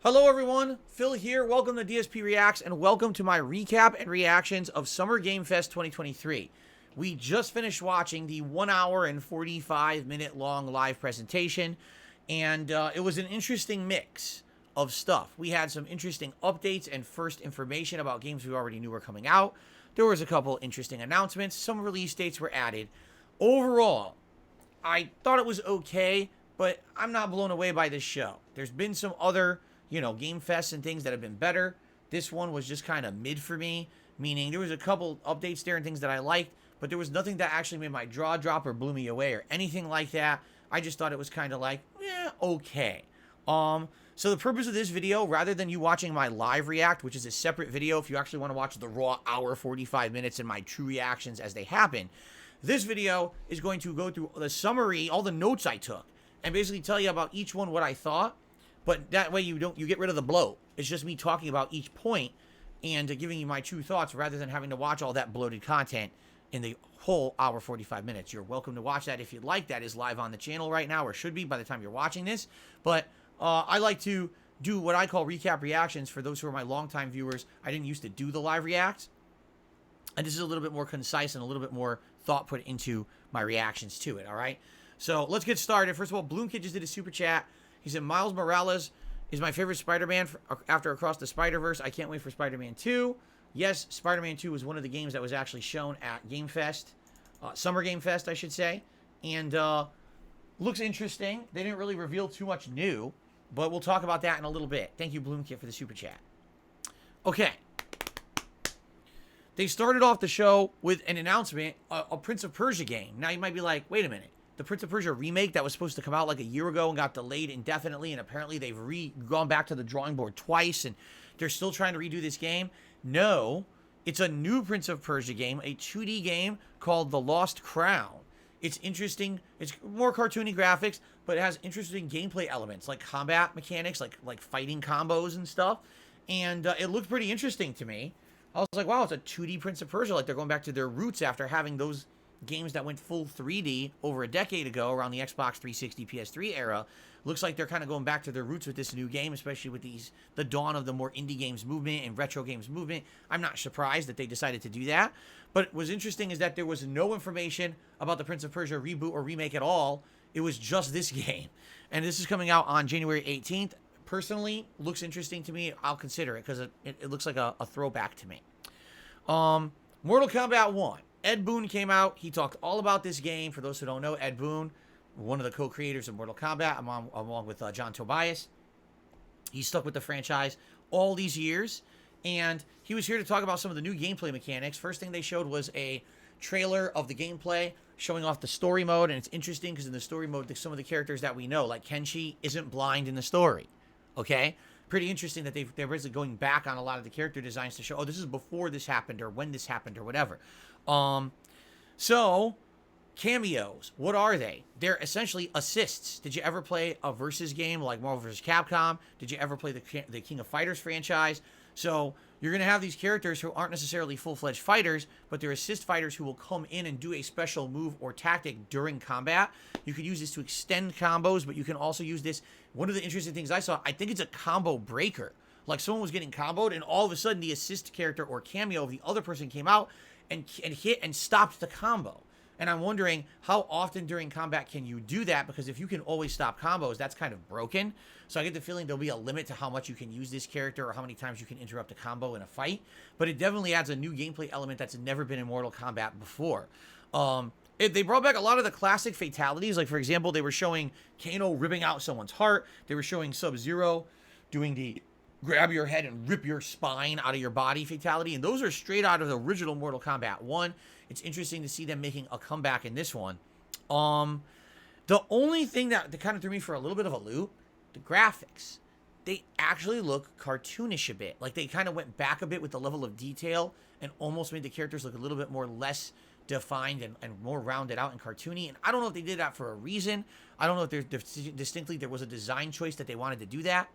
Hello everyone, Phil here. Welcome to DSP Reacts and welcome to my recap and reactions of Summer Game Fest 2023. We just finished watching the 1 hour and 45-minute long live presentation, and it was an interesting mix of stuff. We had some interesting updates and first information about games we already knew were coming out. There was a couple interesting announcements. Some release dates were added. Overall, I thought it was okay, but I'm not blown away by this show. There's been some other Game Fests and things that have been better. This one was just kind of mid for me, meaning there was a couple updates there and things that I liked, but there was nothing that actually made my jaw drop or blew me away or anything like that. I just thought it was kind of like, okay. So the purpose of this video, rather than you watching my live react, which is a separate video if you actually want to watch the raw hour 45 minutes and my true reactions as they happen, this video is going to go through the summary, all the notes I took, and basically tell you about each one what I thought. But that way you get rid of the bloat. It's just me talking about each point and giving you my true thoughts rather than having to watch all that bloated content in the whole hour 45 minutes. You're welcome to watch that if you'd like. That is live on the channel right now, or should be by the time you're watching this. But I like to do what I call recap reactions for those who are my longtime viewers. I didn't used to do the live reacts. And this is a little bit more concise and a little bit more thought put into my reactions to it, all right? So let's get started. First of all, Bloomkid just did a super chat. He said, Miles Morales is my favorite Spider-Man after Across the Spider-Verse. I can't wait for Spider-Man 2. Yes, Spider-Man 2 was one of the games that was actually shown at Game Fest. Summer Game Fest, I should say. And looks interesting. They didn't really reveal too much new, but we'll talk about that in a little bit. Thank you, Bloomkid, for the super chat. Okay. They started off the show with an announcement, a Prince of Persia game. Now you might be like, wait a minute. The Prince of Persia remake that was supposed to come out like a year ago and got delayed indefinitely, and apparently they've gone back to the drawing board twice, and they're still trying to redo this game. No, it's a new Prince of Persia game, a 2D game called The Lost Crown. It's interesting. It's more cartoony graphics, but it has interesting gameplay elements like combat mechanics, like fighting combos and stuff. And it looked pretty interesting to me. I was like, wow, it's a 2D Prince of Persia. Like they're going back to their roots after having those games that went full 3D over a decade ago around the Xbox 360 PS3 era. Looks like they're kind of going back to their roots with this new game, especially with the dawn of the more indie games movement and retro games movement. I'm not surprised that they decided to do that. But what was interesting is that there was no information about the Prince of Persia reboot or remake at all. It was just this game. And this is coming out on January 18th. Personally, looks interesting to me. I'll consider it because it looks like a throwback to me. Mortal Kombat 1. Ed Boon came out. He talked all about this game. For those who don't know, Ed Boon, one of the co-creators of Mortal Kombat, along with John Tobias. He's stuck with the franchise all these years, and he was here to talk about some of the new gameplay mechanics. First thing they showed was a trailer of the gameplay showing off the story mode, and it's interesting because in the story mode, some of the characters that we know, like Kenshi, isn't blind in the story. Okay? Pretty interesting that they're basically going back on a lot of the character designs to show, oh, this is before this happened or when this happened or whatever. So cameos, what are they? They're essentially assists. Did you ever play a versus game like Marvel vs. Capcom? Did you ever play the King of Fighters franchise? So you're going to have these characters who aren't necessarily full-fledged fighters, but they're assist fighters who will come in and do a special move or tactic during combat. You could use this to extend combos, but you can also use this. One of the interesting things I saw, I think it's a combo breaker. Like someone was getting comboed, and all of a sudden the assist character or cameo of the other person came out and hit and stopped the combo. And I'm wondering how often during combat can you do that? Because if you can always stop combos, that's kind of broken. So I get the feeling there'll be a limit to how much you can use this character or how many times you can interrupt a combo in a fight. But it definitely adds a new gameplay element that's never been in Mortal Kombat before. They brought back a lot of the classic fatalities. Like, for example, they were showing Kano ripping out someone's heart. They were showing Sub-Zero doing the grab your head and rip your spine out of your body fatality. And those are straight out of the original Mortal Kombat 1. It's interesting to see them making a comeback in this one. The only thing that kind of threw me for a little bit of a loop, the graphics. They actually look cartoonish a bit. Like they kind of went back a bit with the level of detail and almost made the characters look a little bit more less defined and more rounded out and cartoony. And I don't know if they did that for a reason. I don't know if distinctly there was a design choice that they wanted to do that.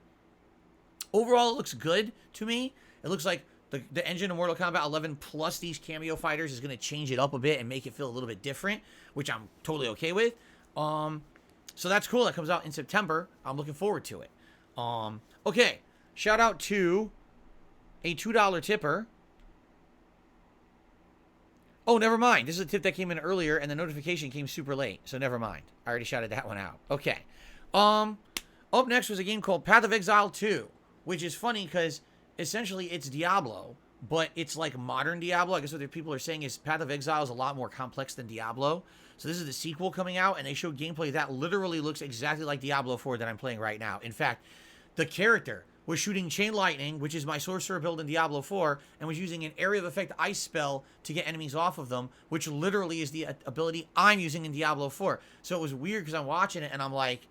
Overall, it looks good to me. It looks like the engine of Mortal Kombat 11 plus these cameo fighters is going to change it up a bit and make it feel a little bit different, which I'm totally okay with. So that's cool. That comes out in September. I'm looking forward to it. Okay. Shout out to a $2 tipper. Oh, never mind. This is a tip that came in earlier, and the notification came super late. So never mind. I already shouted that one out. Okay. Up next was a game called Path of Exile 2, which is funny because essentially it's Diablo, but it's like modern Diablo. I guess what people are saying is Path of Exile is a lot more complex than Diablo. So this is the sequel coming out, and they showed gameplay that literally looks exactly like Diablo 4 that I'm playing right now. In fact, the character was shooting Chain Lightning, which is my Sorcerer build in Diablo 4, and was using an Area of Effect Ice spell to get enemies off of them, which literally is the ability I'm using in Diablo 4. So it was weird because I'm watching it, and I'm like,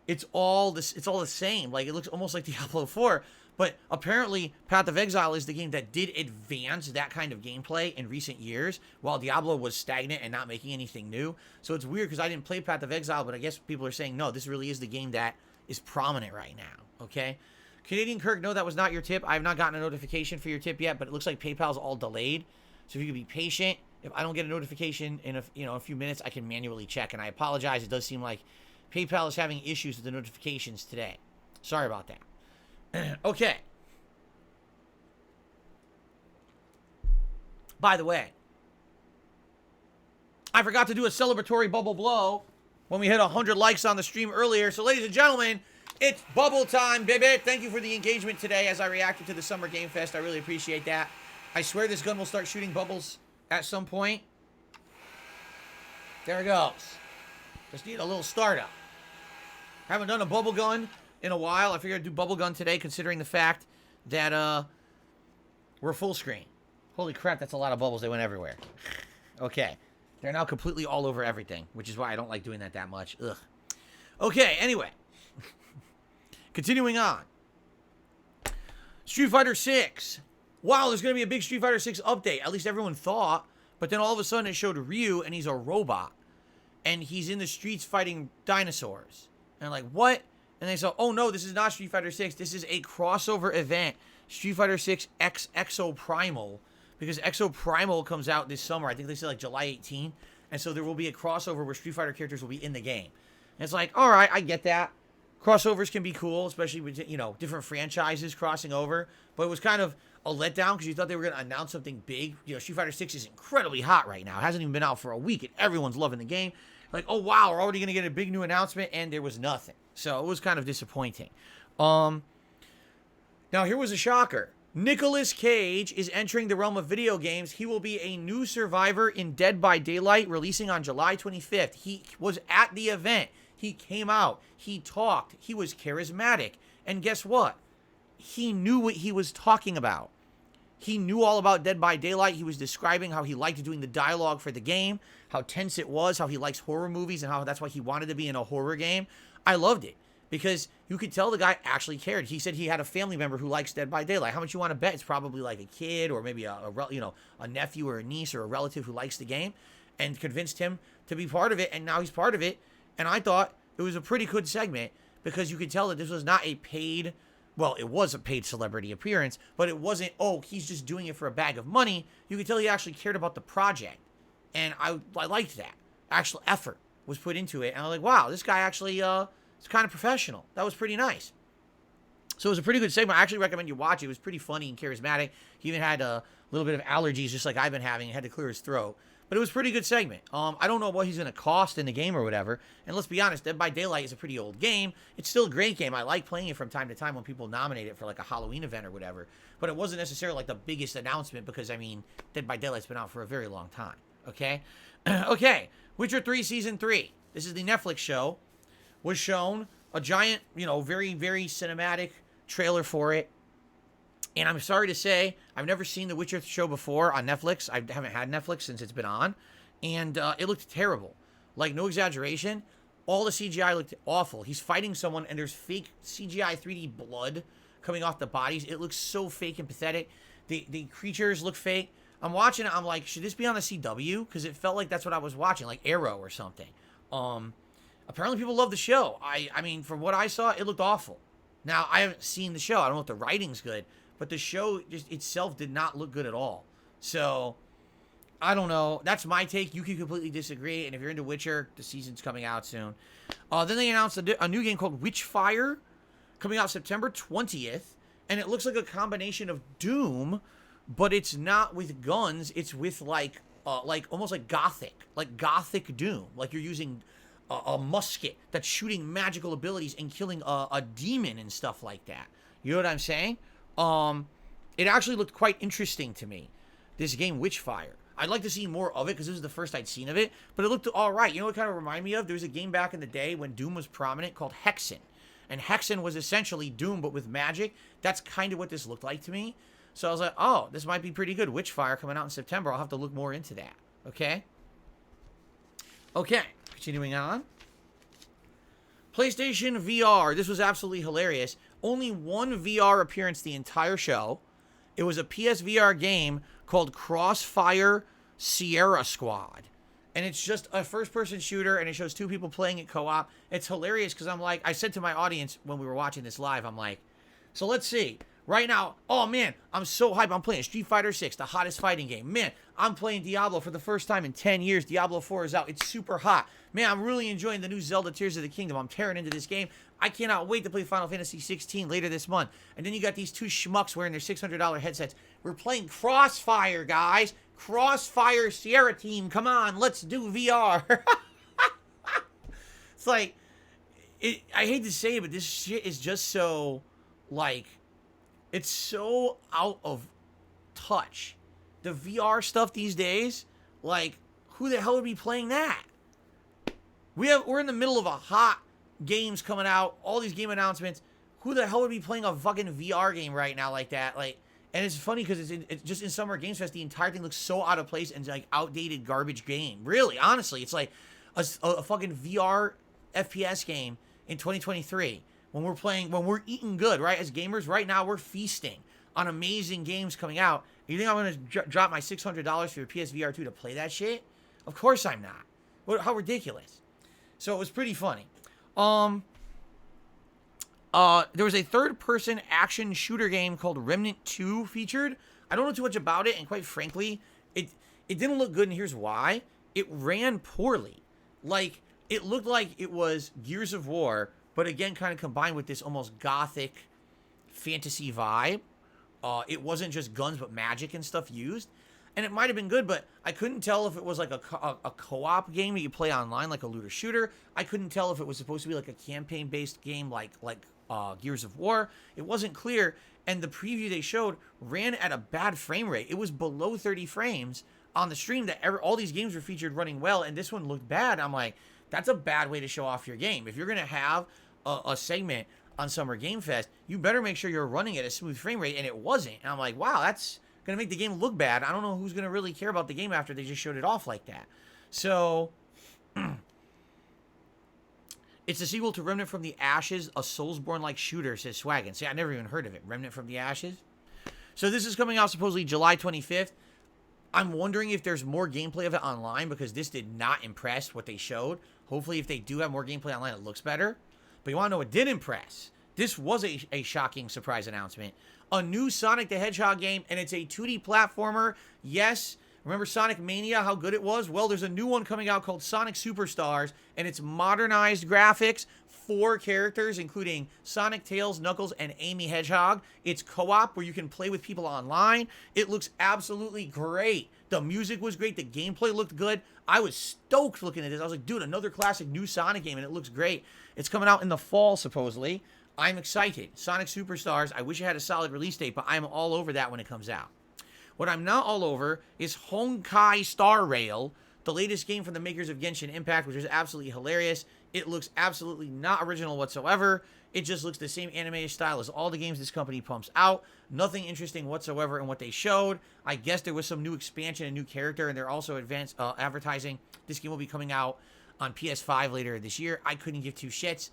it's all the same. Like, it looks almost like Diablo 4. But apparently, Path of Exile is the game that did advance that kind of gameplay in recent years, while Diablo was stagnant and not making anything new. So it's weird because I didn't play Path of Exile, but I guess people are saying, no, this really is the game that is prominent right now, okay? Canadian Kirk, no, that was not your tip. I have not gotten a notification for your tip yet, but it looks like PayPal's all delayed. So if you could be patient, if I don't get a notification in a few minutes, I can manually check. And I apologize. It does seem like PayPal is having issues with the notifications today. Sorry about that. Okay. By the way, I forgot to do a celebratory bubble blow when we hit 100 likes on the stream earlier. So, ladies and gentlemen, it's bubble time, baby. Thank you for the engagement today as I reacted to the Summer Game Fest. I really appreciate that. I swear this gun will start shooting bubbles at some point. There it goes. Just need a little startup. Haven't done a bubble gun in a while. I figured I'd do bubble gun today, considering the fact that we're full screen. Holy crap, that's a lot of bubbles. They went everywhere. Okay. They're now completely all over everything, which is why I don't like doing that much. Ugh. Okay, anyway. Continuing on. Street Fighter 6. Wow, there's going to be a big Street Fighter 6 update. At least everyone thought. But then all of a sudden it showed Ryu, and he's a robot. And he's in the streets fighting dinosaurs. And I'm like, what? And they said, oh no, this is not Street Fighter 6. This is a crossover event. Street Fighter 6 X Exo Primal. Because Exo Primal comes out this summer. I think they said like July 18. And so there will be a crossover where Street Fighter characters will be in the game. And it's like, all right, I get that. Crossovers can be cool, especially with, different franchises crossing over. But it was kind of a letdown because you thought they were going to announce something big. Street Fighter 6 is incredibly hot right now. It hasn't even been out for a week, and everyone's loving the game. Like, oh, wow, we're already going to get a big new announcement, and there was nothing. So it was kind of disappointing. Now, here was a shocker. Nicolas Cage is entering the realm of video games. He will be a new survivor in Dead by Daylight, releasing on July 25th. He was at the event. He came out. He talked. He was charismatic. And guess what? He knew what he was talking about. He knew all about Dead by Daylight. He was describing how he liked doing the dialogue for the game, how tense it was, how he likes horror movies, and how that's why he wanted to be in a horror game. I loved it because you could tell the guy actually cared. He said he had a family member who likes Dead by Daylight. How much you want to bet? It's probably like a kid or maybe a nephew or a niece or a relative who likes the game, and convinced him to be part of it, and now he's part of it. And I thought it was a pretty good segment because you could tell that this was not a paid, well, it was a paid celebrity appearance, but it wasn't, oh, he's just doing it for a bag of money. You could tell he actually cared about the project. And I liked that. Actual effort was put into it. And I was like, wow, this guy actually is kind of professional. That was pretty nice. So it was a pretty good segment. I actually recommend you watch it. It was pretty funny and charismatic. He even had a little bit of allergies, just like I've been having. He had to clear his throat. But it was a pretty good segment. I don't know what he's going to cost in the game or whatever. And let's be honest, Dead by Daylight is a pretty old game. It's still a great game. I like playing it from time to time when people nominate it for like a Halloween event or whatever. But it wasn't necessarily like the biggest announcement because, I mean, Dead by Daylight's been out for a very long time. Okay? Okay. Witcher 3 Season 3. This is the Netflix show. Was shown a giant, very, very cinematic trailer for it. And I'm sorry to say, I've never seen the Witcher show before on Netflix. I haven't had Netflix since it's been on. And it looked terrible. Like, no exaggeration. All the CGI looked awful. He's fighting someone, and there's fake CGI 3D blood coming off the bodies. It looks so fake and pathetic. The creatures look fake. I'm watching it. I'm like, should this be on the CW? Because it felt like that's what I was watching, like Arrow or something. Apparently people love the show. I mean, from what I saw, it looked awful. Now, I haven't seen the show. I don't know if the writing's good. But the show just itself did not look good at all. So, I don't know. That's my take. You can completely disagree. And if you're into Witcher, the season's coming out soon. Then they announced a new game called Witchfire. coming out September 20th, and it looks like a combination of Doom, but it's not with guns. It's with like almost like gothic Doom. Like you're using a musket that's shooting magical abilities and killing a demon and stuff like that. You know what I'm saying? It actually looked quite interesting to me, this game Witchfire. I'd like to see more of it because this is the first I'd seen of it, but it looked all right. You know what it kind of reminded me of? There was a game back in the day when Doom was prominent called Hexen. And Hexen was essentially Doom, but with magic. That's kind of what this looked like to me. So I was like, oh, this might be pretty good. Witchfire coming out in September. I'll have to look more into that. Okay? Okay, continuing on. PlayStation VR. This was absolutely hilarious. Only one VR appearance the entire show. It was a PSVR game called Crossfire Sierra Squad. And it's just a first-person shooter, and it shows two people playing it co-op. It's hilarious because I'm like, I said to my audience when we were watching this live, I'm like, so let's see. Right now, oh man, I'm so hyped. I'm playing Street Fighter 6, the hottest fighting game. Man, I'm playing Diablo for the first time in 10 years. Diablo 4 is out. It's super hot. Man, I'm really enjoying the new Zelda Tears of the Kingdom. I'm tearing into this game. I cannot wait to play Final Fantasy 16 later this month. And then you got these two schmucks wearing their $600 headsets. We're playing Crossfire, guys. Crossfire Sierra Team. Come on, let's do VR. It's like, I hate to say it, but this shit is just so, like, it's so out of touch. The VR stuff these days, like, who the hell would be playing that? We're in the middle of a hot games coming out, all these game announcements. Who the hell would be playing a fucking VR game right now like that? Like, and it's funny because it's just in Summer Games Fest, the entire thing looks so out of place and like outdated garbage game. Really, honestly, it's like a fucking VR FPS game in 2023 when we're eating good, right? As gamers, right now we're feasting on amazing games coming out. You think I'm gonna drop my $600 for your PSVR 2 to play that shit? Of course I'm not. How ridiculous. So it was pretty funny. There was a third-person action shooter game called Remnant 2 featured. I don't know too much about it, and quite frankly, it didn't look good, and here's why. It ran poorly. Like, it looked like it was Gears of War, but again, kind of combined with this almost gothic fantasy vibe. It wasn't just guns, but magic and stuff used. And it might have been good, but I couldn't tell if it was like a co-op game that you play online, like a looter shooter. I couldn't tell if it was supposed to be like a campaign-based game, like Gears of War. It wasn't clear, and the preview they showed ran at a bad frame rate. It was below 30 frames on the stream. That all these games were featured running well, and this one looked bad. I'm like, that's a bad way to show off your game. If you're gonna have a segment on Summer Game Fest, you better make sure you're running at a smooth frame rate, and it wasn't. And I'm like, wow, that's gonna make the game look bad. I don't know who's gonna really care about the game after they just showed it off like that. So it's a sequel to Remnant from the Ashes, a Soulsborne-like shooter, says Swaggin. See, I never even heard of it. Remnant from the Ashes. So this is coming out supposedly July 25th. I'm wondering if there's more gameplay of it online because this did not impress what they showed. Hopefully, if they do have more gameplay online, it looks better. But you want to know what did impress? This was a shocking surprise announcement. A new Sonic the Hedgehog game, and it's a 2D platformer. Yes, remember Sonic Mania, how good it was? Well, there's a new one coming out called Sonic Superstars, and it's modernized graphics, 4 characters, including Sonic, Tails, Knuckles, and Amy Hedgehog. It's co-op where you can play with people online. It looks absolutely great. The music was great. The gameplay looked good. I was stoked looking at this. I was like, dude, another classic new Sonic game, and it looks great. It's coming out in the fall, supposedly. I'm excited. Sonic Superstars, I wish it had a solid release date, but I'm all over that when it comes out. What I'm not all over is Honkai Star Rail, the latest game from the makers of Genshin Impact, which is absolutely hilarious. It looks absolutely not original whatsoever. It just looks the same animated style as all the games this company pumps out. Nothing interesting whatsoever in what they showed. I guess there was some new expansion and new character, and they're also advertising this game will be coming out on PS5 later this year. I couldn't give two shits.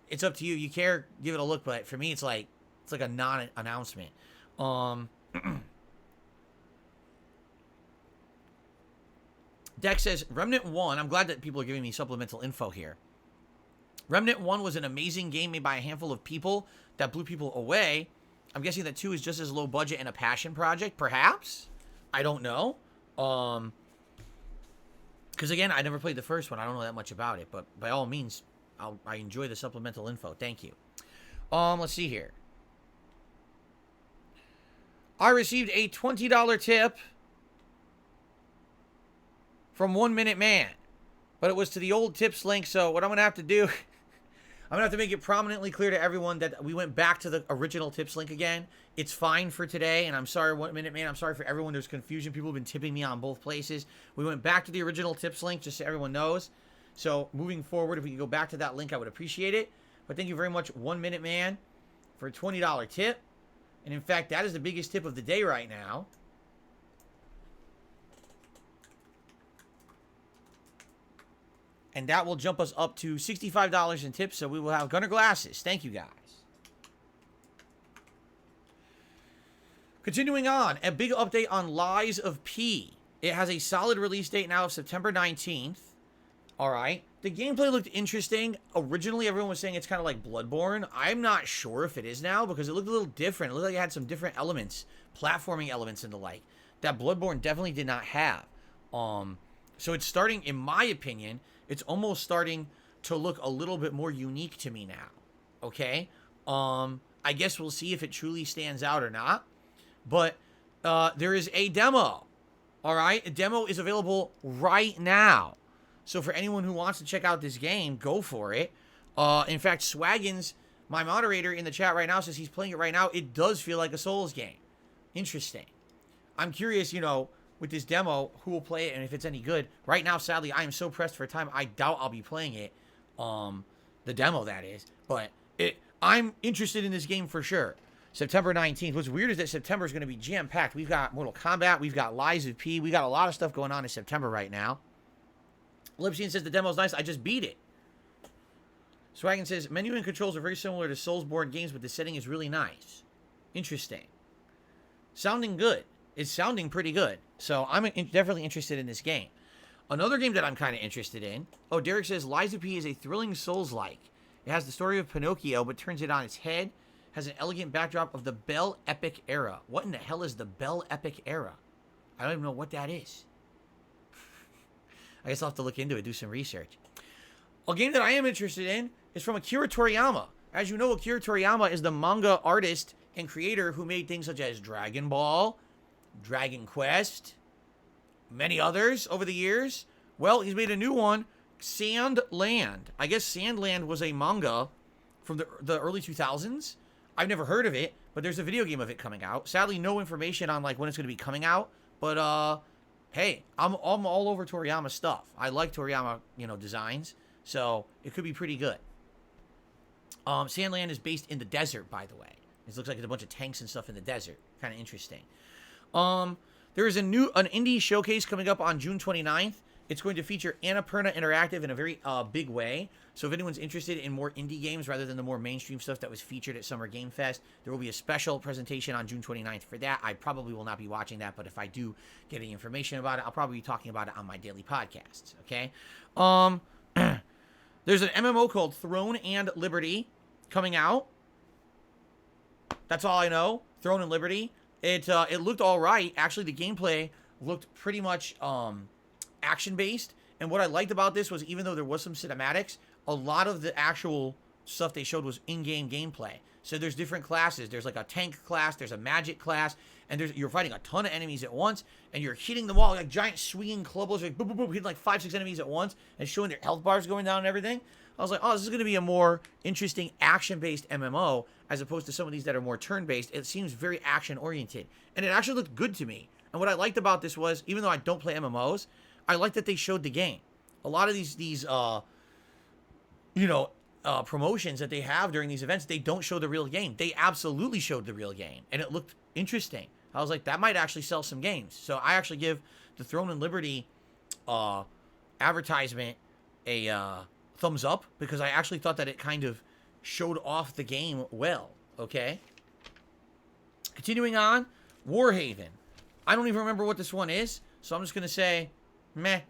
It's up to you. You care, give it a look, but for me, it's like a non-announcement. Dex says, Remnant 1, I'm glad that people are giving me supplemental info here. Remnant 1 was an amazing game made by a handful of people that blew people away. I'm guessing that 2 is just as low budget and a passion project, perhaps? I don't know. Because again, I never played the first one. I don't know that much about it, but by all means, I enjoy the supplemental info. Thank you. Let's see here. I received a $20 tip from 1 Minute Man, but it was to the old tips link. So what I'm going to have to do, I'm going to have to make it prominently clear to everyone that we went back to the original tips link again. It's fine for today, and I'm sorry, 1 Minute Man. I'm sorry for everyone. There's confusion. People have been tipping me on both places. We went back to the original tips link, just so everyone knows. So moving forward, if we could go back to that link, I would appreciate it. But thank you very much, 1 Minute Man, for a $20 tip. And in fact, that is the biggest tip of the day right now. And that will jump us up to $65 in tips, so we will have Gunner Glasses. Thank you, guys. Continuing on, a big update on Lies of P. It has a solid release date now of September 19th. All right. The gameplay looked interesting. Originally, everyone was saying it's kind of like Bloodborne. I'm not sure if it is now because it looked a little different. It looked like it had some different elements, platforming elements and the like, that Bloodborne definitely did not have. So it's starting, in my opinion, it's almost starting to look a little bit more unique to me now. Okay? I guess we'll see if it truly stands out or not. But there is a demo. All right? A demo is available right now. So for anyone who wants to check out this game, go for it. In fact, Swaggins, my moderator in the chat right now, says he's playing it right now. It does feel like a Souls game. Interesting. I'm curious, you know, with this demo, who will play it and if it's any good. Right now, sadly, I am so pressed for time, I doubt I'll be playing it. The demo, that is. But I'm interested in this game for sure. September 19th. What's weird is that September is going to be jam-packed. We've got Mortal Kombat. We've got Lies of P. We got a lot of stuff going on in September right now. Lipsian says the demo's nice. I just beat it. Swaggin says menu and controls are very similar to Soulsborne games, but the setting is really nice. Interesting. Sounding good. It's sounding pretty good. So I'm definitely interested in this game. Another game that I'm kind of interested in. Oh, Derek says Lies of P is a thrilling Souls-like. It has the story of Pinocchio, but turns it on its head. Has an elegant backdrop of the Belle Epic era. What in the hell is the Belle Epic era? I don't even know what that is. I guess I'll have to look into it, do some research. A game that I am interested in is from Akira Toriyama. As you know, Akira Toriyama is the manga artist and creator who made things such as Dragon Ball, Dragon Quest, many others over the years. Well, he's made a new one, Sandland. I guess Sandland was a manga from the early 2000s. I've never heard of it, but there's a video game of it coming out. Sadly, no information on like when it's going to be coming out, but hey, I'm all over Toriyama stuff. I like Toriyama, you know, designs, so it could be pretty good. Sandland is based in the desert, by the way. It looks like there's a bunch of tanks and stuff in the desert. Kind of interesting. There is an indie showcase coming up on June 29th. It's going to feature Annapurna Interactive in a very big way. So if anyone's interested in more indie games rather than the more mainstream stuff that was featured at Summer Game Fest, there will be a special presentation on June 29th for that. I probably will not be watching that, but if I do get any information about it, I'll probably be talking about it on my daily podcasts, okay? There's an MMO called Throne and Liberty coming out. That's all I know. Throne and Liberty. It looked all right. Actually, the gameplay looked pretty much action-based. And what I liked about this was even though there was some cinematics, a lot of the actual stuff they showed was in-game gameplay. So there's different classes. There's like a tank class, there's a magic class, and you're fighting a ton of enemies at once, and you're hitting them all like giant swinging club blows, like boom, boom, boom, hitting like 5-6 enemies at once, and showing their health bars going down and everything. I was like, oh, this is going to be a more interesting action-based MMO as opposed to some of these that are more turn-based. It seems very action-oriented, and it actually looked good to me. And what I liked about this was, even though I don't play MMOs, I like that they showed the game. A lot of these promotions that they have during these events, they don't show the real game. They absolutely showed the real game, and it looked interesting. I was like, that might actually sell some games. So I actually give the Throne and Liberty advertisement a thumbs up because I actually thought that it kind of showed off the game well, okay? Continuing on, Warhaven. I don't even remember what this one is, so I'm just going to say, meh.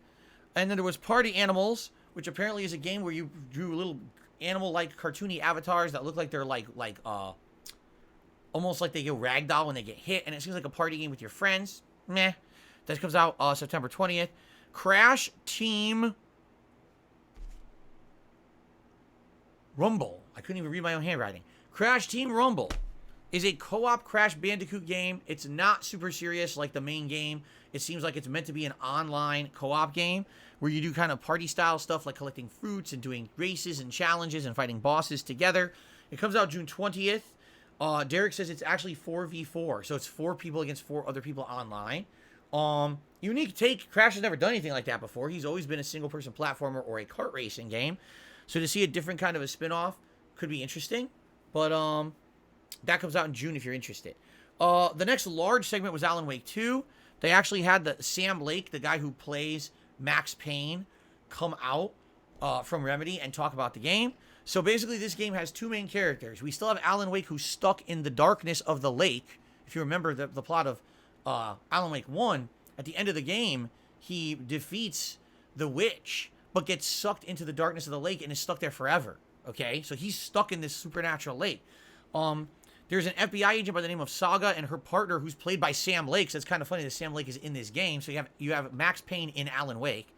And then there was Party Animals, which apparently is a game where you drew little animal-like cartoony avatars that look like they're almost like they get ragdoll when they get hit, and it seems like a party game with your friends. Meh. That comes out September 20th. Crash Team Rumble. I couldn't even read my own handwriting. Crash Team Rumble is a co-op Crash Bandicoot game. It's not super serious like the main game. It seems like it's meant to be an online co-op game where you do kind of party-style stuff like collecting fruits and doing races and challenges and fighting bosses together. It comes out June 20th. Derek says it's actually 4v4, so it's 4 people against 4 other people online. Unique take. Crash has never done anything like that before. He's always been a single-person platformer or a kart racing game. So to see a different kind of a spin-off could be interesting. But that comes out in June if you're interested. The next large segment was Alan Wake 2. They actually had the Sam Lake, the guy who plays Max Payne, come out from Remedy and talk about the game. So basically this game has 2 main characters. We still have Alan Wake, who's stuck in the darkness of the lake. If you remember the plot of Alan Wake 1, at the end of the game, he defeats the witch, but gets sucked into the darkness of the lake and is stuck there forever. Okay, so he's stuck in this supernatural lake. There's an FBI agent by the name of Saga and her partner, who's played by Sam Lake. So it's kind of funny that Sam Lake is in this game. So you have Max Payne in Alan Wake.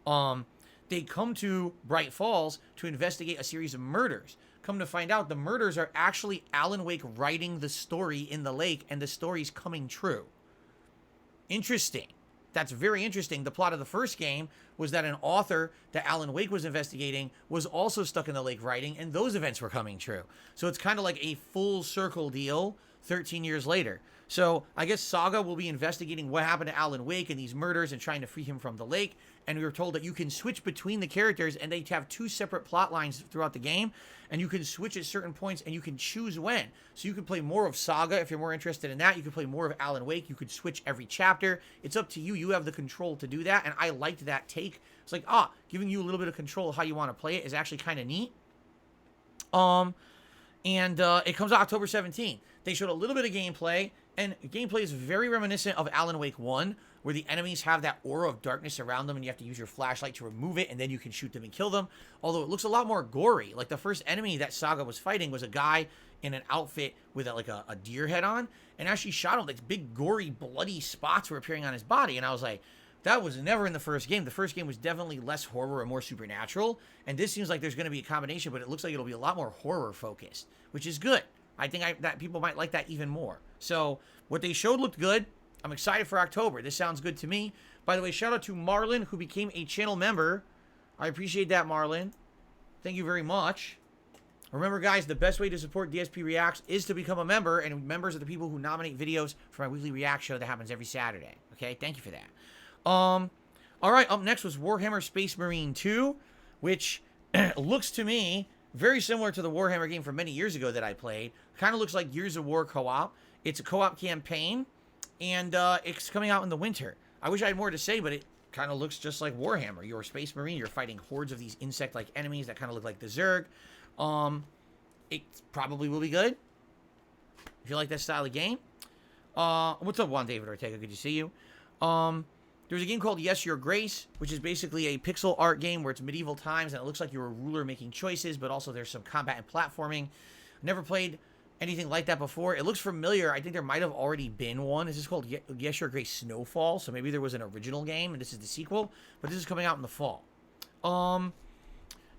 They come to Bright Falls to investigate a series of murders. Come to find out, the murders are actually Alan Wake writing the story in the lake, and the story's coming true. Interesting. That's very interesting. The plot of the first game was that an author that Alan Wake was investigating was also stuck in the lake writing, and those events were coming true. So it's kind of like a full circle deal 13 years later. So I guess Saga will be investigating what happened to Alan Wake and these murders and trying to free him from the lake. And we were told that you can switch between the characters, and they have 2 separate plot lines throughout the game. And you can switch at certain points, and you can choose when. So you can play more of Saga if you're more interested in that. You can play more of Alan Wake. You could switch every chapter. It's up to you. You have the control to do that. And I liked that take. It's like, giving you a little bit of control of how you want to play it is actually kind of neat. It comes out October 17th. They showed a little bit of gameplay, and gameplay is very reminiscent of Alan Wake 1, where the enemies have that aura of darkness around them, and you have to use your flashlight to remove it, and then you can shoot them and kill them. Although it looks a lot more gory. Like the first enemy that Saga was fighting was a guy in an outfit with a deer head on, and as she shot him, like big gory bloody spots were appearing on his body, and I was like, that was never in the first game. The first game was definitely less horror and more supernatural, and this seems like there's going to be a combination, but it looks like it'll be a lot more horror focused, which is good. I think that people might like that even more. So what they showed looked good. I'm excited for October. This sounds good to me. By the way, shout out to Marlon, who became a channel member. I appreciate that, Marlon. Thank you very much. Remember, guys, the best way to support DSP Reacts is to become a member, and members are the people who nominate videos for my weekly React show that happens every Saturday. Okay, thank you for that. All right, up next was Warhammer Space Marine 2, which looks to me very similar to the Warhammer game from many years ago that I played. Kind of looks like Gears of War co-op. It's a co-op campaign, and it's coming out in the winter. I wish I had more to say, but it kind of looks just like Warhammer. You're a Space Marine. You're fighting hordes of these insect-like enemies that kind of look like the Zerg. It probably will be good if you like that style of game. What's up, Juan David Ortega? Good to see you. There's a game called Yes, Your Grace, which is basically a pixel art game where it's medieval times, and it looks like you're a ruler making choices, but also there's some combat and platforming. Never played anything like that before. It looks familiar. I think there might have already been one. This is called Yes, Your Grace Snowfall, so maybe there was an original game, and this is the sequel, but this is coming out in the fall.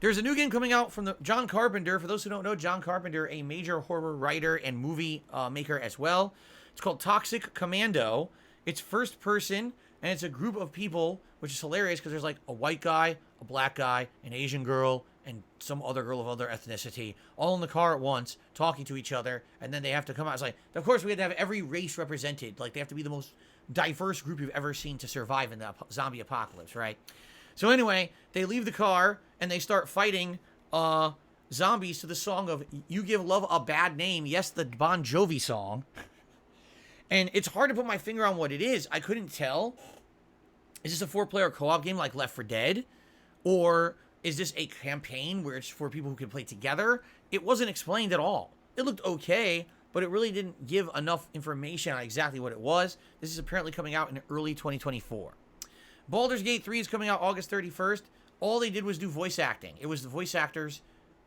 There's a new game coming out from John Carpenter. For those who don't know, John Carpenter, a major horror writer and movie maker as well. It's called Toxic Commando. It's first person, and it's a group of people, which is hilarious because there's like a white guy, a black guy, an Asian girl, and some other girl of other ethnicity, all in the car at once, talking to each other, and then they have to come out. It's like, of course, we had to have every race represented. Like, they have to be the most diverse group you've ever seen to survive in the zombie apocalypse, right? So anyway, they leave the car, and they start fighting zombies to the song of You Give Love a Bad Name. Yes, the Bon Jovi song. And it's hard to put my finger on what it is. I couldn't tell. Is this a 4-player co-op game like Left 4 Dead? Or is this a campaign where it's for people who can play together? It wasn't explained at all. It looked okay, but it really didn't give enough information on exactly what it was. This is apparently coming out in early 2024. Baldur's Gate 3 is coming out August 31st. All they did was do voice acting. It was the voice actors,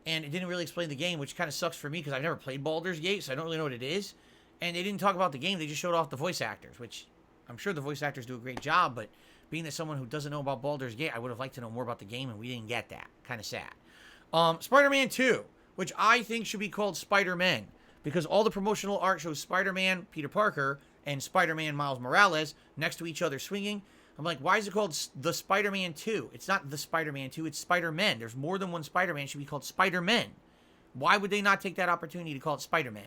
and it didn't really explain the game, which kind of sucks for me because I've never played Baldur's Gate, so I don't really know what it is. And they didn't talk about the game. They just showed off the voice actors, which I'm sure the voice actors do a great job, but being that someone who doesn't know about Baldur's Gate, I would have liked to know more about the game, and we didn't get that. Kind of sad. Spider-Man 2. which I think should be called Spider-Man, because all the promotional art shows Spider-Man, Peter Parker, and Spider-Man Miles Morales next to each other swinging. I'm like, why is it called the Spider-Man 2? It's not the Spider-Man 2, it's Spider-Man. There's more than one Spider-Man. It should be called Spider-Man. Why would they not take that opportunity to call it Spider-Man?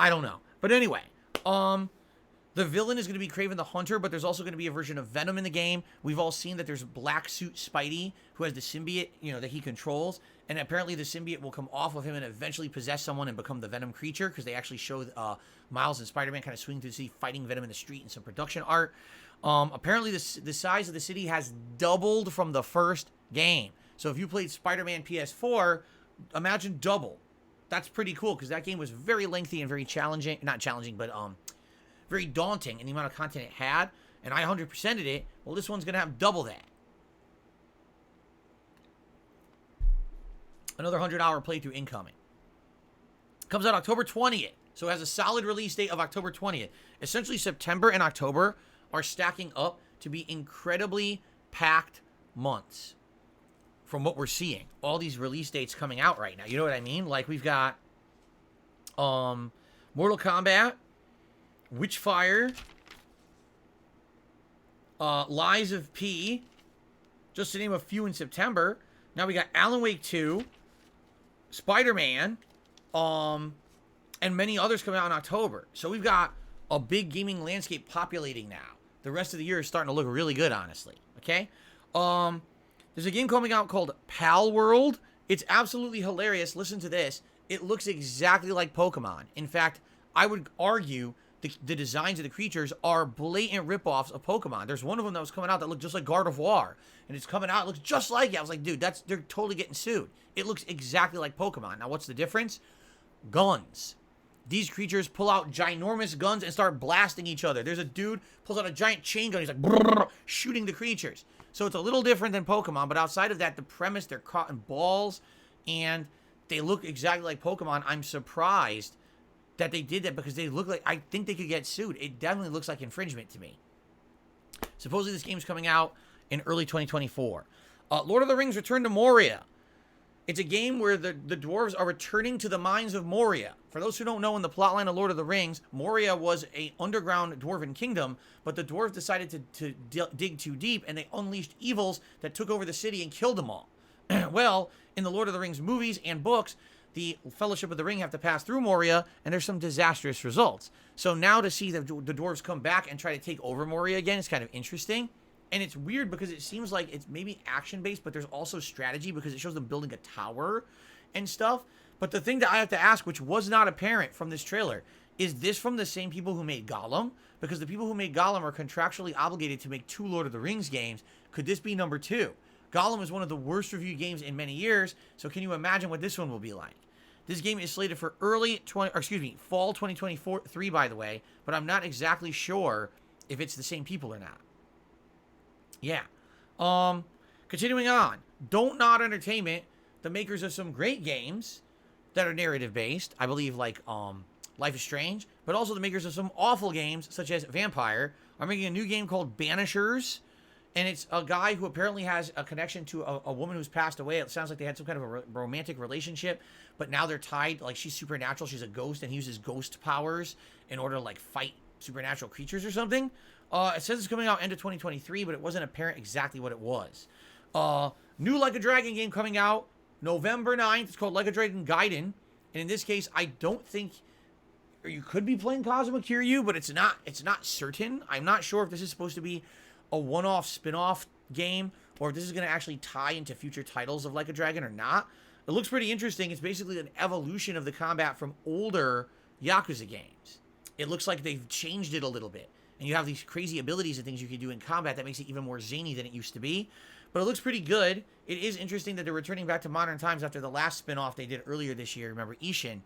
I don't know. But anyway, the villain is going to be Kraven the Hunter, but there's also going to be a version of Venom in the game. We've all seen that there's Black Suit Spidey, who has the symbiote, that he controls. And apparently the symbiote will come off of him and eventually possess someone and become the Venom creature, because they actually show Miles and Spider-Man kind of swinging through the city, fighting Venom in the street in some production art. Apparently the size of the city has doubled from the first game. So if you played Spider-Man PS4, imagine double. That's pretty cool, because that game was very lengthy and very challenging. Not challenging, but very daunting in the amount of content it had. And I 100%ed it. Well, this one's going to have double that. Another 100-hour playthrough incoming. Comes out October 20th. So it has a solid release date of October 20th. Essentially, September and October are stacking up to be incredibly packed months from what we're seeing. All these release dates coming out right now. You know what I mean? Like, we've got Mortal Kombat, Witchfire, Lies of P, just to name a few in September. Now we got Alan Wake 2, Spider-Man, and many others coming out in October. So we've got a big gaming landscape populating now. The rest of the year is starting to look really good, honestly. Okay? There's a game coming out called Pal World. It's absolutely hilarious. Listen to this. It looks exactly like Pokemon. In fact, I would argue the designs of the creatures are blatant ripoffs of Pokemon. There's one of them that was coming out that looked just like Gardevoir. And it's coming out, it looks just like it. I was like, dude, they're totally getting sued. It looks exactly like Pokemon. Now, what's the difference? Guns. These creatures pull out ginormous guns and start blasting each other. There's a dude pulls out a giant chain gun. He's like, brrr, shooting the creatures. So it's a little different than Pokemon, but outside of that, the premise, they're caught in balls, and they look exactly like Pokemon. I'm surprised that they did that, because they look like, I think they could get sued. It definitely looks like infringement to me. Supposedly this game's coming out in early 2024. Lord of the Rings Return to Moria. It's a game where the dwarves are returning to the mines of Moria. For those who don't know, in the plotline of Lord of the Rings, Moria was an underground dwarven kingdom, but the dwarves decided to dig too deep, and they unleashed evils that took over the city and killed them all. Well, in the Lord of the Rings movies and books, the Fellowship of the Ring have to pass through Moria, and there's some disastrous results. So now to see the dwarves come back and try to take over Moria again is kind of interesting. And it's weird because it seems like it's maybe action-based, but there's also strategy because it shows them building a tower and stuff. But the thing that I have to ask, which was not apparent from this trailer, is this from the same people who made Gollum? Because the people who made Gollum are contractually obligated to make 2 Lord of the Rings games. Could this be number 2? Gollum is one of the worst reviewed games in many years, so can you imagine what this one will be like? This game is slated for fall 2023, by the way, but I'm not exactly sure if it's the same people or not. Yeah. Continuing on. Don't Nod Entertainment, the makers of some great games that are narrative-based, I believe, like Life is Strange, but also the makers of some awful games, such as Vampire, are making a new game called Banishers, and it's a guy who apparently has a connection to a woman who's passed away. It sounds like they had some kind of a romantic relationship, but now they're tied. Like, she's supernatural, she's a ghost, and he uses ghost powers in order to, like, fight supernatural creatures or something. It says it's coming out end of 2023, but it wasn't apparent exactly what it was. New Like a Dragon game coming out November 9th. It's called Like a Dragon Gaiden. And in this case, I don't think, or you could be playing Kazuma Kiryu, but it's not certain. I'm not sure if this is supposed to be a one-off spin-off game, or if this is going to actually tie into future titles of Like a Dragon or not. It looks pretty interesting. It's basically an evolution of the combat from older Yakuza games. It looks like they've changed it a little bit. And you have these crazy abilities and things you can do in combat that makes it even more zany than it used to be. But it looks pretty good. It is interesting that they're returning back to modern times after the last spin-off they did earlier this year. Remember Ishin,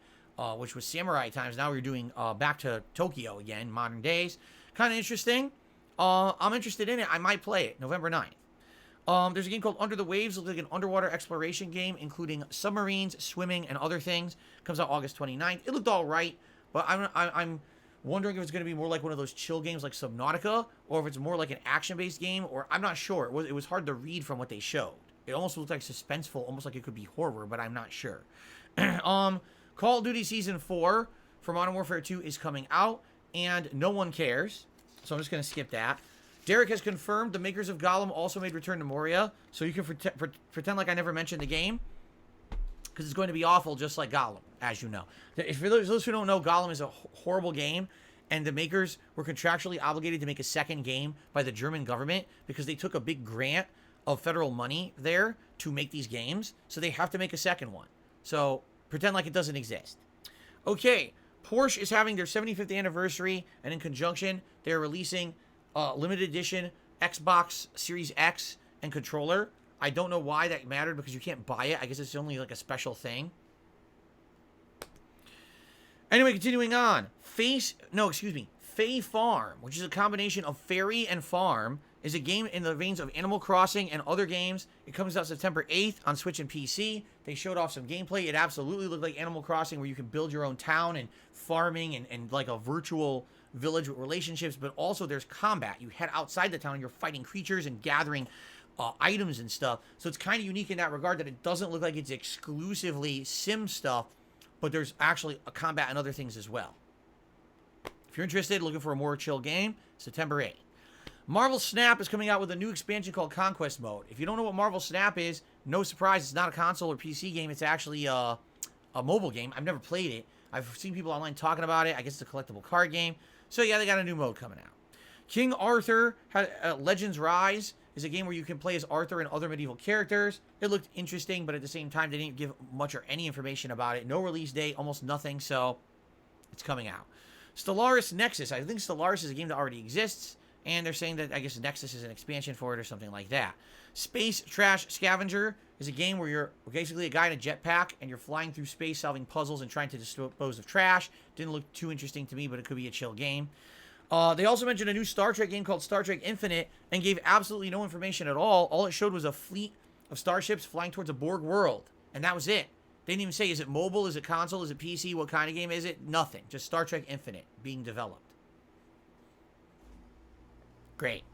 which was samurai times. Now we're doing back to Tokyo again, modern days. Kind of interesting. I'm interested in it. I might play it November 9th. There's a game called Under the Waves. Looks like an underwater exploration game, including submarines, swimming, and other things. Comes out August 29th. It looked all right, but I'm wondering if it's going to be more like one of those chill games like Subnautica, or if it's more like an action-based game, or I'm not sure. It was hard to read from what they showed. It almost looked like suspenseful, almost like it could be horror, but I'm not sure. Call of Duty Season 4 for Modern Warfare 2 is coming out, and no one cares. So I'm just going to skip that. Derek has confirmed the makers of Gollum also made Return to Moria, so you can pretend like I never mentioned the game, because it's going to be awful just like Gollum, as you know. For those who don't know, Gollum is a horrible game, and the makers were contractually obligated to make a second game by the German government because they took a big grant of federal money there to make these games, so they have to make a second one. So pretend like it doesn't exist. Okay, Porsche is having their 75th anniversary, and in conjunction, they're releasing limited edition Xbox Series X and controller. I don't know why that mattered because you can't buy it. I guess it's only like a special thing. Anyway, continuing on. Fae Farm, which is a combination of fairy and farm, is a game in the veins of Animal Crossing and other games. It comes out September 8th on Switch and PC. They showed off some gameplay. It absolutely looked like Animal Crossing, where you can build your own town and farming and like a virtual village with relationships, but also there's combat. You head outside the town and you're fighting creatures and gathering items and stuff. So it's kind of unique in that regard that it doesn't look like it's exclusively sim stuff, but there's actually a combat and other things as well. If you're interested, looking for a more chill game, September 8th. Marvel Snap is coming out with a new expansion called Conquest Mode. If you don't know what Marvel Snap is, no surprise, it's not a console or PC game. It's actually a mobile game. I've never played it. I've seen people online talking about it. I guess it's a collectible card game. So yeah, they got a new mode coming out. King Arthur Legends Rise is a game where you can play as Arthur and other medieval characters. It looked interesting, but at the same time, they didn't give much or any information about it. No release date, almost nothing, so it's coming out. Stellaris Nexus. I think Stellaris is a game that already exists, and they're saying that, I guess, Nexus is an expansion for it or something like that. Space Trash Scavenger is a game where you're basically a guy in a jetpack, and you're flying through space solving puzzles and trying to dispose of trash. Didn't look too interesting to me, but it could be a chill game. They also mentioned a new Star Trek game called Star Trek Infinite and gave absolutely no information at all. All it showed was a fleet of starships flying towards a Borg world, and that was it. They didn't even say, is it mobile, is it console, is it PC, what kind of game is it? Nothing. Just Star Trek Infinite being developed. Great.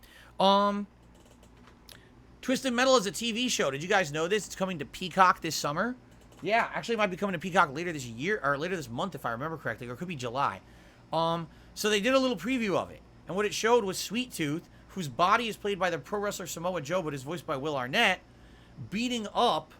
Twisted Metal is a TV show. Did you guys know this? It's coming to Peacock this summer. Yeah, actually it might be coming to Peacock later this year, or later this month if I remember correctly, or it could be July. So they did a little preview of it, and what it showed was Sweet Tooth, whose body is played by the pro wrestler Samoa Joe, but is voiced by Will Arnett, beating up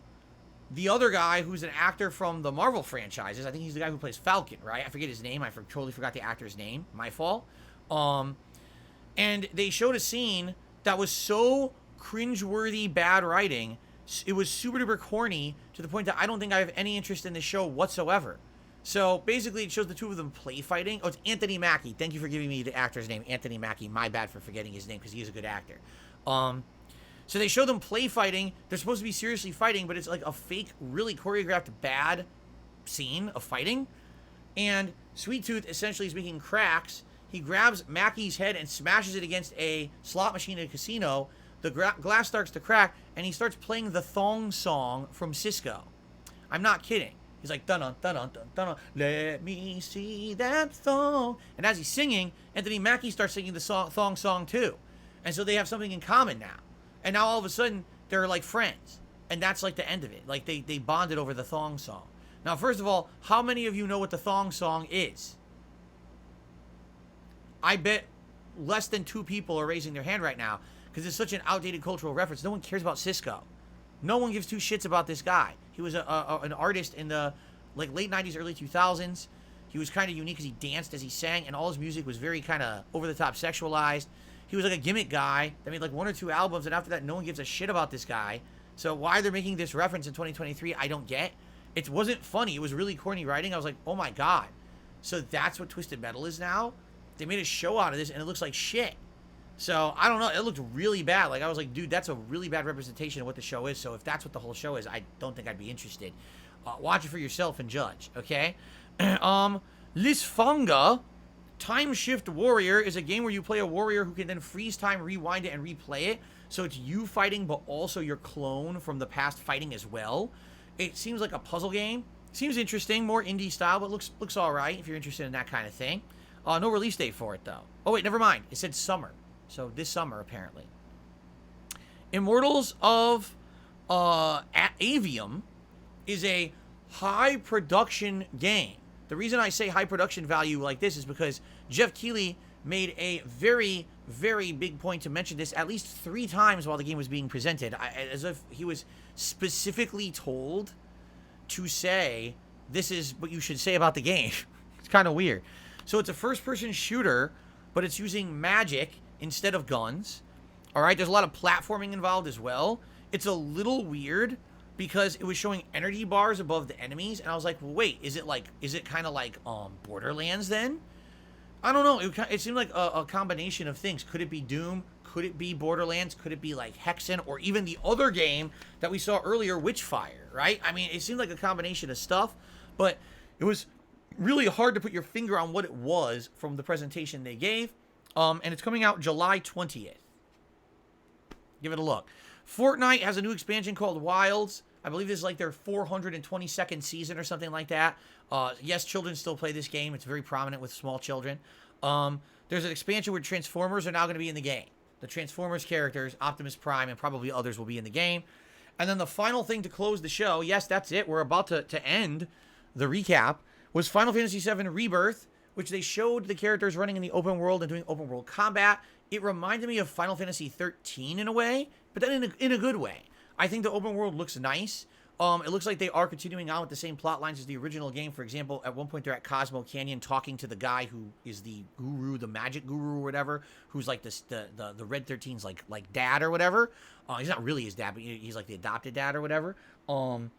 the other guy who's an actor from the Marvel franchises. I think he's the guy who plays Falcon, right? I forget his name. I totally forgot the actor's name. My fault. And they showed a scene that was so cringeworthy bad writing. It was super duper corny to the point that I don't think I have any interest in this show whatsoever. So basically it shows the two of them play fighting. Oh, it's Anthony Mackie. Thank you for giving me the actor's name, Anthony Mackie. My bad for forgetting his name because he is a good actor. So they show them play fighting. They're supposed to be seriously fighting, but it's like a fake, really choreographed bad scene of fighting. And Sweet Tooth essentially is making cracks. He grabs Mackie's head and smashes it against a slot machine in a casino. The glass starts to crack, and he starts playing the thong song from Cisco. I'm not kidding. He's like, dun dun dun dun dun, let me see that thong. And as he's singing, Anthony Mackie starts singing the thong song too. And so they have something in common now. And now all of a sudden, they're like friends. And that's like the end of it. Like they bonded over the thong song. Now, first of all, how many of you know what the thong song is? I bet less than 2 people are raising their hand right now because it's such an outdated cultural reference. No one cares about Cisco. No one gives 2 shits about this guy. He was an artist in the like late 90s, early 2000s. He was kind of unique because he danced as he sang, and all his music was very kind of over-the-top sexualized. He was like a gimmick guy that made like 1 or 2 albums, and after that, no one gives a shit about this guy. So why they're making this reference in 2023, I don't get. It wasn't funny. It was really corny writing. I was like, oh my god. So that's what Twisted Metal is now? They made a show out of this, and it looks like shit. So, I don't know. It looked really bad. Like, I was like, dude, that's a really bad representation of what the show is. So, if that's what the whole show is, I don't think I'd be interested. Watch it for yourself and judge, okay? Lisfanga, Time Shift Warrior, is a game where you play a warrior who can then freeze time, rewind it, and replay it. So, it's you fighting, but also your clone from the past fighting as well. It seems like a puzzle game. Seems interesting, more indie style, but looks all right if you're interested in that kind of thing. No release date for it, though. Oh, wait, never mind. It said summer. So, this summer, apparently. Immortals of Avium is a high production game. The reason I say high production value like this is because Jeff Keighley made a very, very big point to mention this at least 3 times while the game was being presented, as if he was specifically told to say, this is what you should say about the game. It's kind of weird. So it's a first-person shooter, but it's using magic instead of guns. All right, there's a lot of platforming involved as well. It's a little weird because it was showing energy bars above the enemies, and I was like, well, wait, is it kind of like Borderlands then? I don't know. It seemed like a combination of things. Could it be Doom? Could it be Borderlands? Could it be like Hexen? Or even the other game that we saw earlier, Witchfire, right? I mean, it seemed like a combination of stuff, but it was really hard to put your finger on what it was from the presentation they gave. And it's coming out July 20th. Give it a look. Fortnite has a new expansion called Wilds. I believe this is like their 422nd season or something like that. Yes, children still play this game. It's very prominent with small children. There's an expansion where Transformers are now going to be in the game. The Transformers characters, Optimus Prime, and probably others will be in the game. And then the final thing to close the show, yes, that's it. We're about to end the recap, was Final Fantasy VII Rebirth, which they showed the characters running in the open world and doing open world combat. It reminded me of Final Fantasy 13 in a way, but then in a good way. I think the open world looks nice. It looks like they are continuing on with the same plot lines as the original game. For example, at one point they're at Cosmo Canyon talking to the guy who is the guru, the magic guru or whatever, who's like the Red 13's like dad or whatever. He's not really his dad, but he's like the adopted dad or whatever. And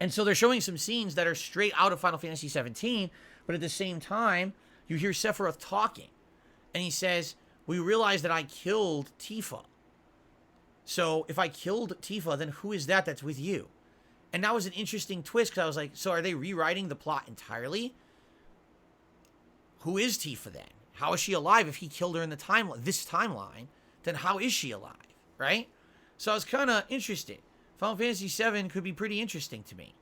so they're showing some scenes that are straight out of Final Fantasy 17, but at the same time, you hear Sephiroth talking. And he says, we realized that I killed Tifa. So if I killed Tifa, then who is that that's with you? And that was an interesting twist because I was like, so are they rewriting the plot entirely? Who is Tifa then? How is she alive if he killed her in the this timeline? Then how is she alive, right? So I was kind of interested. Final Fantasy VII could be pretty interesting to me.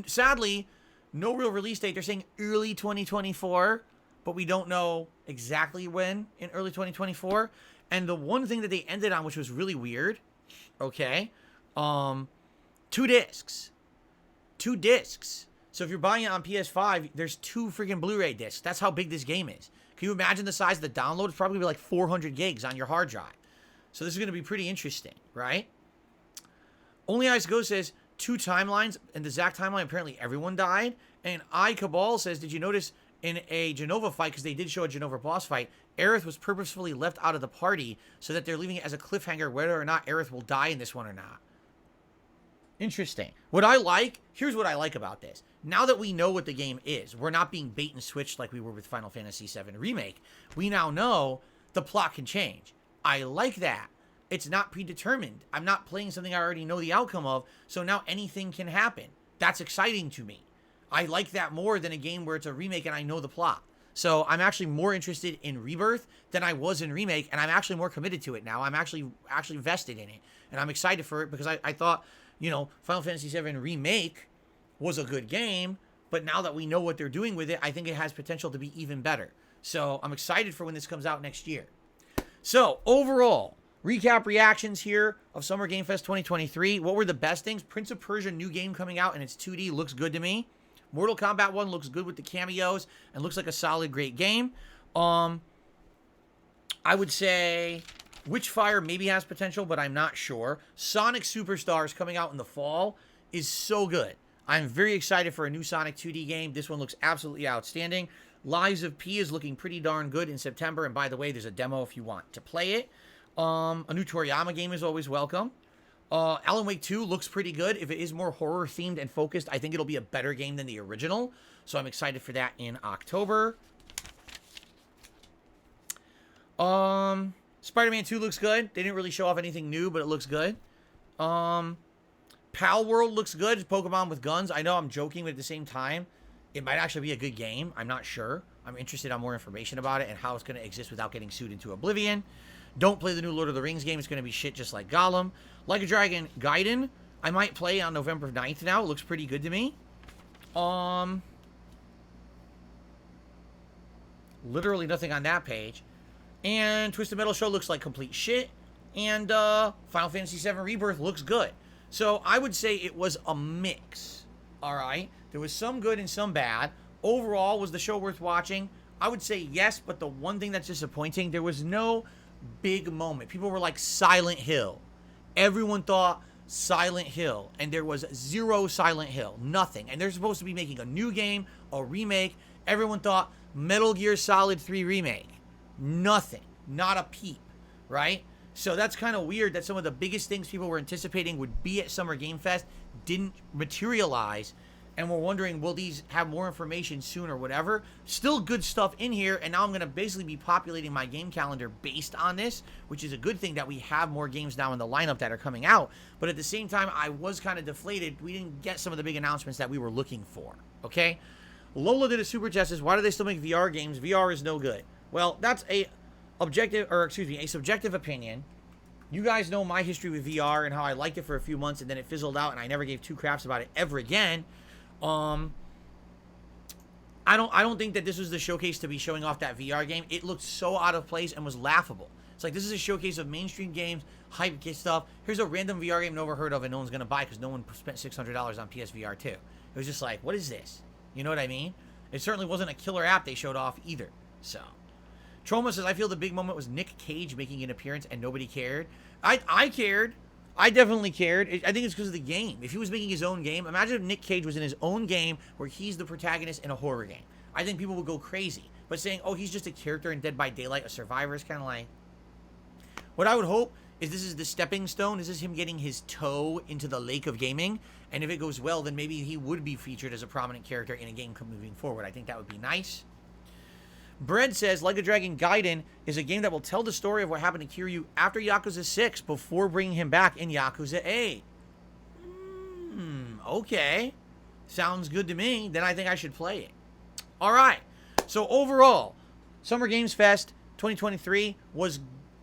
Sadly, no real release date. They're saying early 2024, but we don't know exactly when in early 2024. And the one thing that they ended on, which was really weird, okay, 2 discs. 2 discs. So if you're buying it on PS5, there's 2 freaking Blu-ray discs. That's how big this game is. Can you imagine the size of the download? It's probably like 400 gigs on your hard drive. So this is going to be pretty interesting, right? Only Ice Ghost says 2 timelines. In the Zack timeline, apparently everyone died. And iCabal says, did you notice in a Genova fight, because they did show a Genova boss fight, Aerith was purposefully left out of the party so that they're leaving it as a cliffhanger whether or not Aerith will die in this one or not. Interesting. Here's what I like about this. Now that we know what the game is, we're not being bait and switched like we were with Final Fantasy VII Remake. We now know the plot can change. I like that. It's not predetermined. I'm not playing something I already know the outcome of, so now anything can happen. That's exciting to me. I like that more than a game where it's a remake and I know the plot. So I'm actually more interested in Rebirth than I was in Remake, and I'm actually more committed to it now. I'm actually vested in it, and I'm excited for it because I thought, Final Fantasy VII Remake was a good game, but now that we know what they're doing with it, I think it has potential to be even better. So I'm excited for when this comes out next year. So overall, recap reactions here of Summer Game Fest 2023. What were the best things? Prince of Persia new game coming out, and it's 2D, looks good to me. Mortal Kombat 1 looks good with the cameos and looks like a solid, great game. I would say Witchfire maybe has potential, but I'm not sure. Sonic Superstars coming out in the fall is so good. I'm very excited for a new Sonic 2D game. This one looks absolutely outstanding. Lies of P is looking pretty darn good in September. And by the way, there's a demo if you want to play it. A new Toriyama game is always welcome. Alan Wake 2 looks pretty good. If it is more horror themed and focused, I think it'll be a better game than the original. So I'm excited for that in October. Spider-Man 2 looks good. They didn't really show off anything new, but it looks good. Pal World looks good. It's Pokemon with guns. I know I'm joking, but at the same time, it might actually be a good game. I'm not sure. I'm interested on more information about it and how it's going to exist without getting sued into oblivion. Don't play the new Lord of the Rings game. It's going to be shit just like Gollum. Like a Dragon Gaiden, I might play on November 9th now. It looks pretty good to me. Literally nothing on that page. And Twisted Metal Show looks like complete shit. And Final Fantasy VII Rebirth looks good. So I would say it was a mix. All right? There was some good and some bad. Overall, was the show worth watching? I would say yes, but the one thing that's disappointing, there was no big moment. People were like Silent Hill. Everyone thought Silent Hill, and there was zero Silent Hill. Nothing. And they're supposed to be making a new game, a remake. Everyone thought Metal Gear Solid 3 remake. Nothing. Not a peep, right? So that's kind of weird that some of the biggest things people were anticipating would be at Summer Game Fest didn't materialize, and we're wondering, will these have more information soon or whatever? Still good stuff in here, and now I'm going to basically be populating my game calendar based on this, which is a good thing that we have more games now in the lineup that are coming out. But at the same time, I was kind of deflated. We didn't get some of the big announcements that we were looking for, okay? Lola did a super chat, says, why do they still make VR games? VR is no good. Well, that's a subjective opinion. You guys know my history with VR and how I liked it for a few months and then it fizzled out and I never gave two craps about it ever again. I don't think that this was the showcase to be showing off that VR game. It looked so out of place and was laughable. It's like, this is a showcase of mainstream games, hype stuff. Here's a random VR game no one heard of and no one's gonna buy because no one spent $600 on PSVR 2. It was just like, what is this? You know what I mean? It certainly wasn't a killer app they showed off either. So Troma says, I feel the big moment was Nick Cage making an appearance and nobody cared. I cared. I definitely cared. I think it's because of the game. If he was making his own game, imagine if Nick Cage was in his own game where he's the protagonist in a horror game. I think people would go crazy. But saying, oh, he's just a character in Dead by Daylight, a survivor, is kind of like... What I would hope is this is the stepping stone. This is him getting his toe into the lake of gaming. And if it goes well, then maybe he would be featured as a prominent character in a game moving forward. I think that would be nice. Bread says, Like a Dragon Gaiden is a game that will tell the story of what happened to Kiryu after Yakuza 6 before bringing him back in Yakuza 8. Okay. Sounds good to me. Then I think I should play it. All right. So overall, Summer Games Fest 2023 was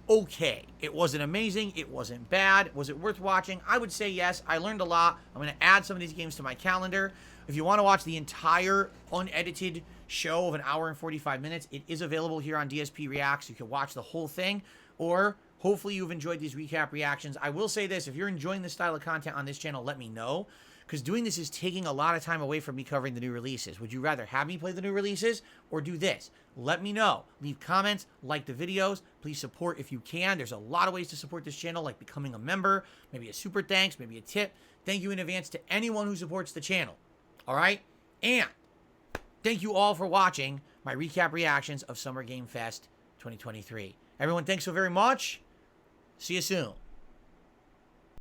okay. It wasn't amazing. It wasn't bad. Was it worth watching? I would say yes. I learned a lot. I'm going to add some of these games to my calendar. If you want to watch the entire unedited show of an hour and 45 minutes, it is available here on DSPReacts. You can watch the whole thing, or hopefully you've enjoyed these recap reactions. I will say this, if you're enjoying this style of content on this channel, let me know, because doing this is taking a lot of time away from me covering the new releases. Would you rather have me play the new releases or do this? Let me know. Leave comments, like the videos. Please support if you can. There's a lot of ways to support this channel, like becoming a member, maybe a super thanks, maybe a tip. Thank you in advance to anyone who supports the channel. All right? And thank you all for watching my recap reactions of Summer Game Fest 2023. Everyone, thanks so very much. See you soon.